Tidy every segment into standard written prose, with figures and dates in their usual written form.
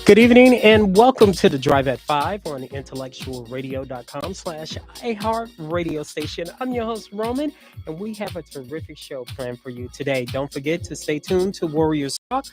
Good evening and welcome to the Drive at 5 on the intellectualradio.com/iHeart radio station. I'm your host, Roland, and we have a terrific show planned for you today. Don't forget to stay tuned to Warriors Talk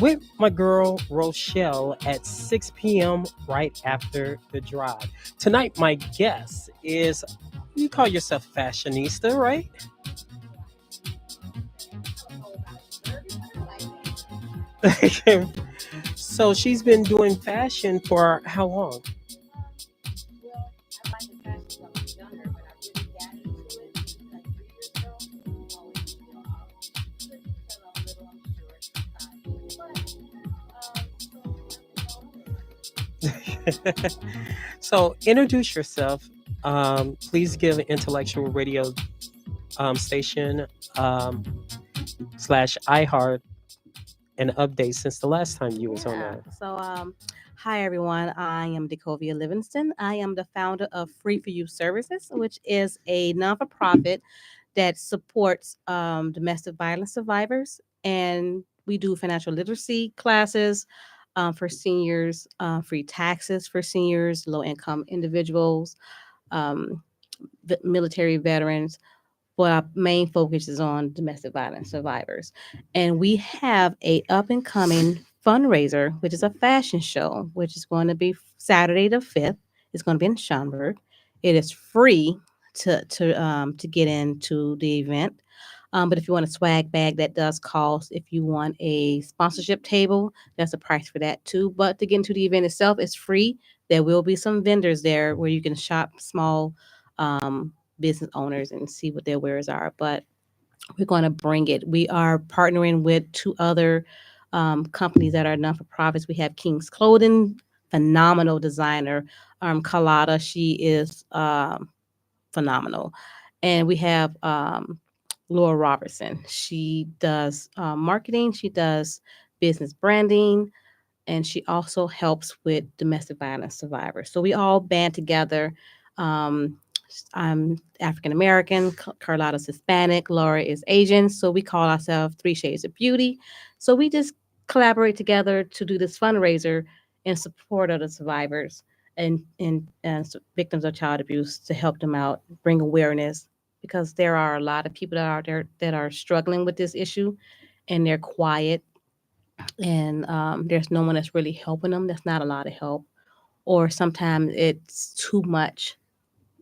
with my girl, Rochelle, at 6 p.m. right after the drive. Tonight, my guest is, you call yourself fashionista, right? So she's been doing fashion for how long? So introduce yourself. Please give Intellectual Radio station slash iHeart an update since the last time you was on there. Hi everyone. I am Decovia Livingston. I am the founder of Free for You Services, which is a non-for-profit that supports domestic violence survivors, and we do financial literacy classes for seniors, free taxes for seniors, low-income individuals, um, military veterans. But our main focus is on domestic violence survivors. And we have a up and coming fundraiser, which is a fashion show, which is going to be Saturday the 5th. It's going to be in Schaumburg. It is free to get into the event. But if you want a swag bag, that does cost. If you want a sponsorship table, that's a price for that too. But to get into the event itself, it's free. There will be some vendors there where you can shop small business owners and see what their wares are. But we're going to bring it. We are partnering with two other companies that are non for profits. We have King's Clothing, phenomenal designer. Carlotta, she is phenomenal. And we have Laura Robertson. She does marketing, she does business branding, and she also helps with domestic violence survivors. So we all band together. Um, I'm African American, Carlotta's Hispanic, Laura is Asian. So we call ourselves Three Shades of Beauty. So we just collaborate together to do this fundraiser in support of the survivors and victims of child abuse to help them out, bring awareness, because there are a lot of people that are there that are struggling with this issue and they're quiet, and there's no one that's really helping them. That's not a lot of help, or sometimes it's too much,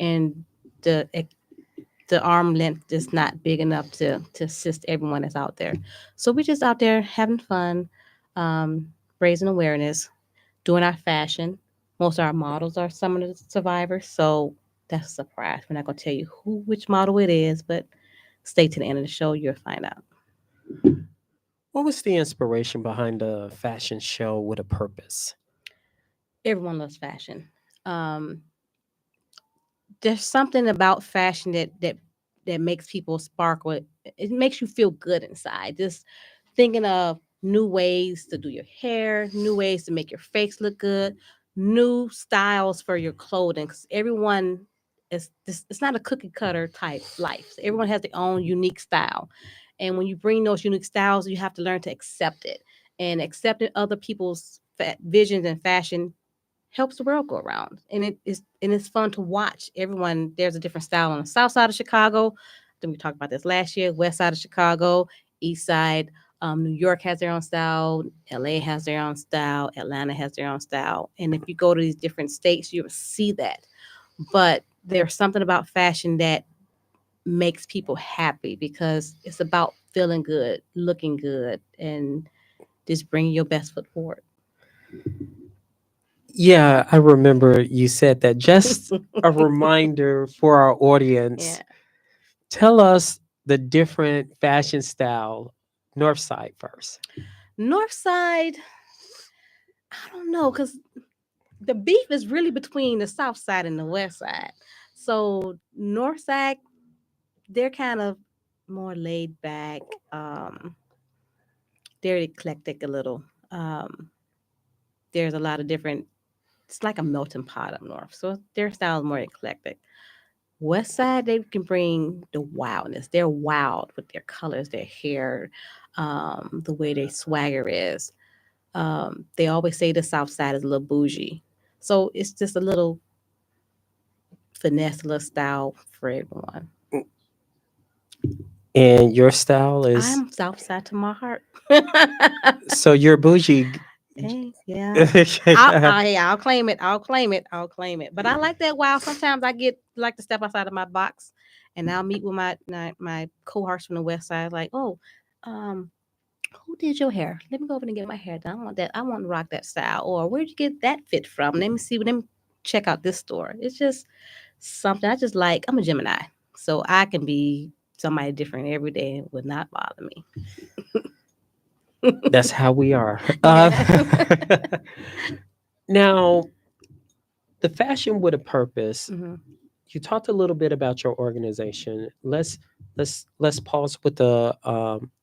and the the arm length is not big enough to assist everyone that's out there. So we're just out there having fun, raising awareness, doing our fashion. Most of our models are some of the survivors, so that's a surprise. We're not going to tell you which model it is, but stay to the end of the show. You'll find out. What was the inspiration behind the fashion show with a purpose? Everyone loves fashion. Um, there's something about fashion that makes people sparkle. It makes you feel good inside. Just thinking of new ways to do your hair, new ways to make your face look good, new styles for your clothing. 'Cause everyone is this. It's not a cookie cutter type life. So everyone has their own unique style, and when you bring those unique styles, you have to learn to accept it. And accepting other people's visions and fashion helps the world go around, and it's fun to watch. Everyone, there's a different style on the south side of Chicago. Then we talked about this last year. West side of Chicago, east side. New York has their own style. LA has their own style. Atlanta has their own style. And if you go to these different states, you will see that. But there's something about fashion that makes people happy because it's about feeling good, looking good, and just bringing your best foot forward. Yeah, I remember you said that. Just a reminder for our audience. Yeah. Tell us the different fashion style, North Side first. North side, I don't know, because the beef is really between the south side and the west side. So north side, they're kind of more laid back. Um, they're eclectic a little. There's a lot of different. It's like a melting pot up north, so their style is more eclectic. West side, they can bring the wildness. They're wild with their colors, their hair, the way their swagger is. They always say the South Side is a little bougie, so it's just a little finesse, little style for everyone. And your style is I'm South Side to my heart. so you're bougie. Hey, yeah. I'll claim it. I'll claim it. I'll claim it. But I like that. While sometimes I get like to step outside of my box, and I'll meet with my cohorts from the West Side. Like, oh, um, who did your hair? Let me go over and get my hair done. I want that. I want to rock that style. Or where'd you get that fit from? Let me see. Let me check out this store. It's just something I just like. I'm a Gemini, so I can be somebody different every day. It would not bother me. That's how we are. Yeah. Now, the fashion with a purpose. Hmm. You talked a little bit about your organization. Let's pause with the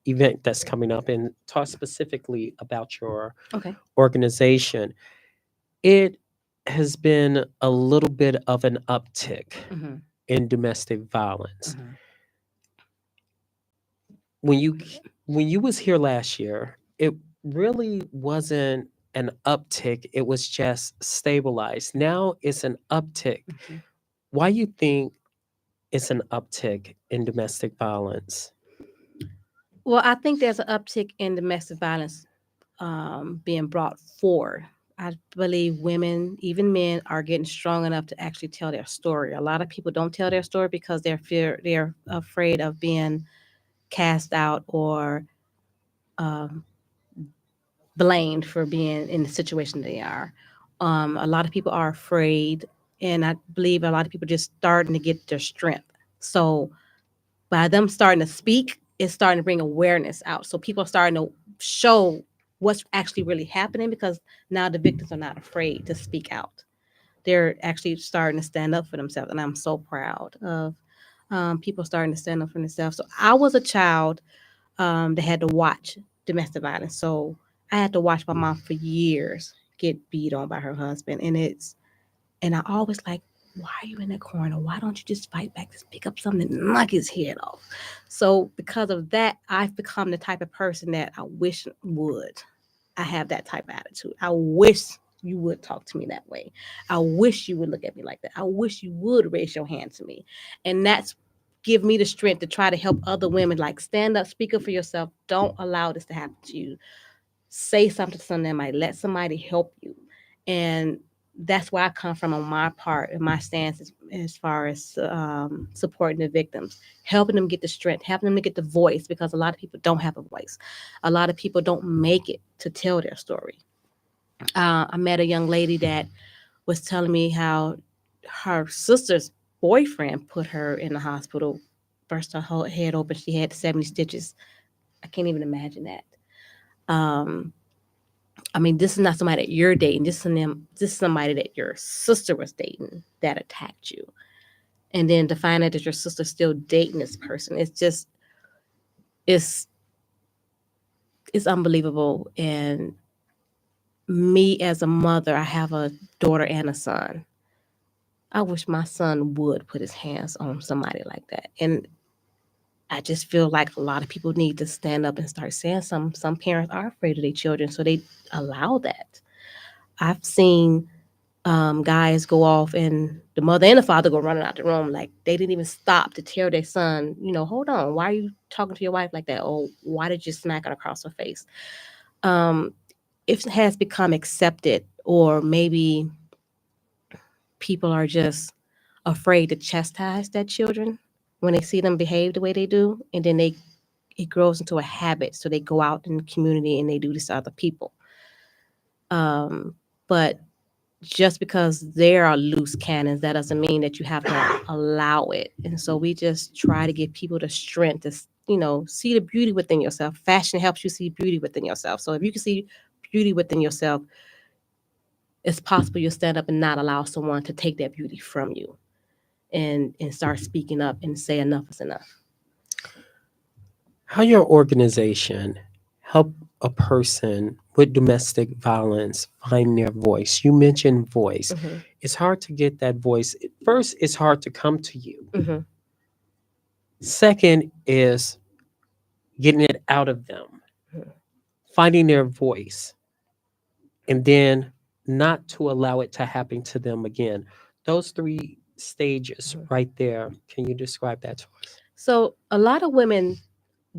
event that's coming up and talk specifically about your Okay. organization. It has been a little bit of an uptick Hmm. in domestic violence. Hmm. When you when you was here last year, it really wasn't an uptick. It was just stabilized. Now it's an uptick. Hmm. Why you think it's an uptick in domestic violence? Well, I think there's an uptick in domestic violence being brought forward. I believe women, even men, are getting strong enough to actually tell their story. A lot of people don't tell their story because they're afraid of being cast out or um, blamed for being in the situation they are. A lot of people are afraid, and I believe a lot of people just starting to get their strength. So by them starting to speak, it's starting to bring awareness out. So people are starting to show what's actually really happening because now the victims are not afraid to speak out. They're actually starting to stand up for themselves, and I'm so proud of people starting to stand up for themselves. So I was a child that had to watch domestic violence. So I had to watch my mom for years get beat on by her husband, and I always like, why are you in that corner? Why don't you just fight back? Just pick up something and knock his head off. So because of that, I've become the type of person that I wish would. I have that type of attitude. I wish you would talk to me that way. I wish you would look at me like that. I wish you would raise your hand to me. And that's give me the strength to try to help other women like stand up, speak up for yourself. Don't allow this to happen to you. Say something to someone that might let somebody help you. And that's where I come from on my part and my stance as far as supporting the victims, helping them get the strength, helping them to get the voice because a lot of people don't have a voice. A lot of people don't make it to tell their story. I met a young lady that was telling me how her sister's boyfriend put her in the hospital, burst her whole head open. She had 70 stitches. I can't even imagine that. Um, I mean, this is not somebody that you're dating. This is somebody that your sister was dating that attacked you. And then to find out that your sister's still dating this person, it's it's unbelievable. And me as a mother, I have a daughter and a son. I wish my son would put his hands on somebody like that. And I just feel like a lot of people need to stand up and start saying something. Some parents are afraid of their children, so they allow that. I've seen guys go off and the mother and the father go running out the room like they didn't even stop to tell their son, hold on, why are you talking to your wife like that? Or why did you smack her across her face? Um, it has become accepted, or maybe people are just afraid to chastise their children when they see them behave the way they do, and then it grows into a habit. So they go out in the community and they do this to other people. But just because there are loose cannons, that doesn't mean that you have to allow it. And so we just try to give people the strength to, see the beauty within yourself. Fashion helps you see beauty within yourself. So if you can see beauty within yourself, it's possible you'll stand up and not allow someone to take that beauty from you, and start speaking up and say enough is enough. How your organization help a person with domestic violence find their voice? You mentioned voice. Hmm. It's hard to get that voice. First, it's hard to come to you. Hmm. Second is getting it out of them, finding their voice. and then not to allow it to happen to them again. Those three stages Mhm. right there. Can you describe that to us? So a lot of women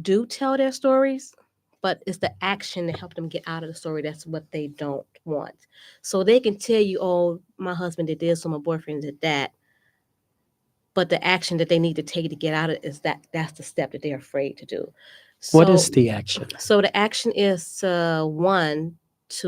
do tell their stories, but it's the action to help them get out of the story that's what they don't want. So they can tell you, oh, my husband did this or my boyfriend did that, but the action that they need to take to get out of it is that's the step that they're afraid to do. What So is the action? so the action is one, to